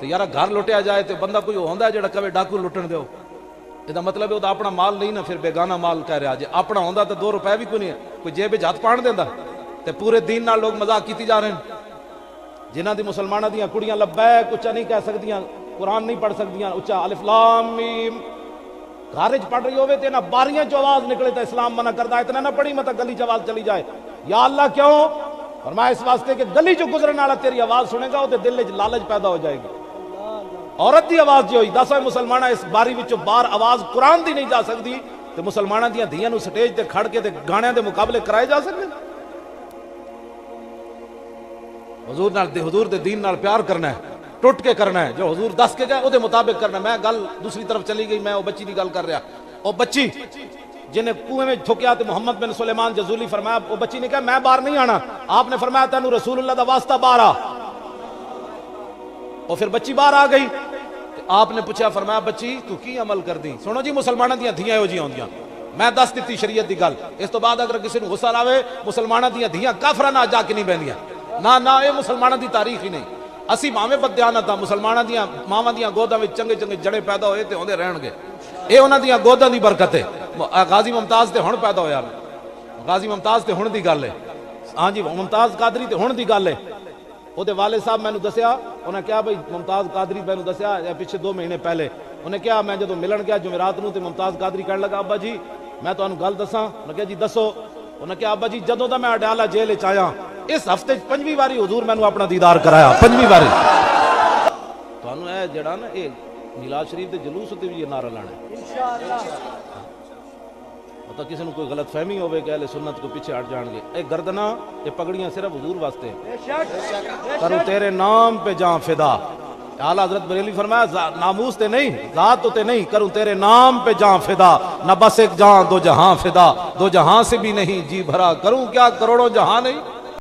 تو یار گھر لٹیا جائے تو بندہ کوئی ہوندا ہے جڑا کہے ڈاکو لٹن دیو، یہ مطلب ہے وہ اپنا مال نہیں نا، پھر بیگانہ مال کہہ رہا جی اپنا ہوندا تو 2 روپے بھی کوئی نہیں ہے، کوئی جیب وچ ہاتھ پان دیندا تے پورے دین نال لوگ مذاق کیتی جا رہے ہیں۔ جنہاں دی مسلماناں دیاں کڑیاں لبیک اچا نہیں کہہ سکدیاں، قرآن نہیں پڑھ سکدیاں اچا الف لام میم، گھر وچ پڑھ رہی ہوے تے نہ باریاں چ آواز نکلے تے اسلام منع کردا ہے، اتنا نہ پڑھی مت گلی چ آواز چلی جائے۔ یا اللہ کیوں؟ فرمایا اس واسطے کہ گلی چ گزرن والا تیری آواز سنے گا او دے دل وچ لالچ پیدا ہو جائے گی۔ عورت دی آواز جو ہوئی دس مسلمانہ اس باری وچوں باہر آواز قرآن دی نہیں جا سکتی تے مسلمانہ دیاں دھیاں نو سٹیج تے کھڑ کے تے گانیاں دے مقابلے کرائے جا سکتے؟ حضور دے دین نال پیار کرنا ہے، ٹوٹ کے کرنا ہے، جو حضور دس کے گئے او دے مطابق کرنا ہے۔ میں گل دوسری طرف چلی گئی، میں او بچی دی گل کر رہا، او بچی جنہیں کنویں میں تھوکیا تے محمد بن سلیمان جزولی فرمایا، او بچی نے کہا میں باہر نہیں آنا، آپ نے فرمایا تینوں رسول اللہ دا واسطہ باہر آ، اور پھر بچی باہر آ گئی۔ آپ نے پوچھا، فرمایا بچی تو کی عمل کر دی؟ سنو جی مسلمانہ دیاں دھیاں ہو جی ہوندیاں، میں دس دیتی شریعت دی گل، اس تو بعد اگر کسی نے غصہ آوے مسلمانہ دیاں دھیاں کافرہ نہ جا کے نہیں بہندیاں، نہ اے مسلمانہ دی تاریخ ہی نہیں۔ اسی ماویں بددیانت ہاں، مسلمانہ دیاں ماواں دیاں گوداں وچ چنگے چنگے جڑے پیدا ہوئے تے ہوندے رہن گے، اے انہاں دیاں گوداں دی برکت ہے۔ غازی ممتاز تے ہن پیدا ہویا، غازی ممتاز تے ہن دی گل ہے، ہاں جی ممتاز قادری تے ہن دی گل ہے۔ وہ دے والد صاحب میں نے دسیا، انہیں کیا بھئی ممتاز قادری میں نے دسیا پیچھے 2 مہینے پہلے، انہیں کیا میں جدو ملن گیا جمعرات نو تے ممتاز قادری کہنے لگا ابا جی میں تو انہوں گل دساں، انہیں کہا جی دسو، انہیں کہا ابا جی جدو دا میں اڈیالہ جیل چایا اس ہفتے 5ویں باری حضور میں نے اپنا دیدار کرایا، 5ویں باری۔ تو انہوں اے جڑا نا اے میلاد شریف دے جلوس تے بھی یہ نعرہ لانا ہے، تو کسی نے کوئی غلط فہمی ہوئے کہ اہل سنت کو پیچھے ہٹ جان گے، اے گردنا اے پگڑیاں صرف حضور واسطے، کروں تیرے نام پہ جان فدا، اعلیٰ حضرت بریلوی فرمایا ناموس تے نہیں ذات تے نہیں، کروں تیرے نام پہ جان فدا، نہ بس ایک جان 2 جہاں فدا، 2 جہاں سے بھی نہیں جی بھرا، کروں کیا کروڑوں جہاں نہیں۔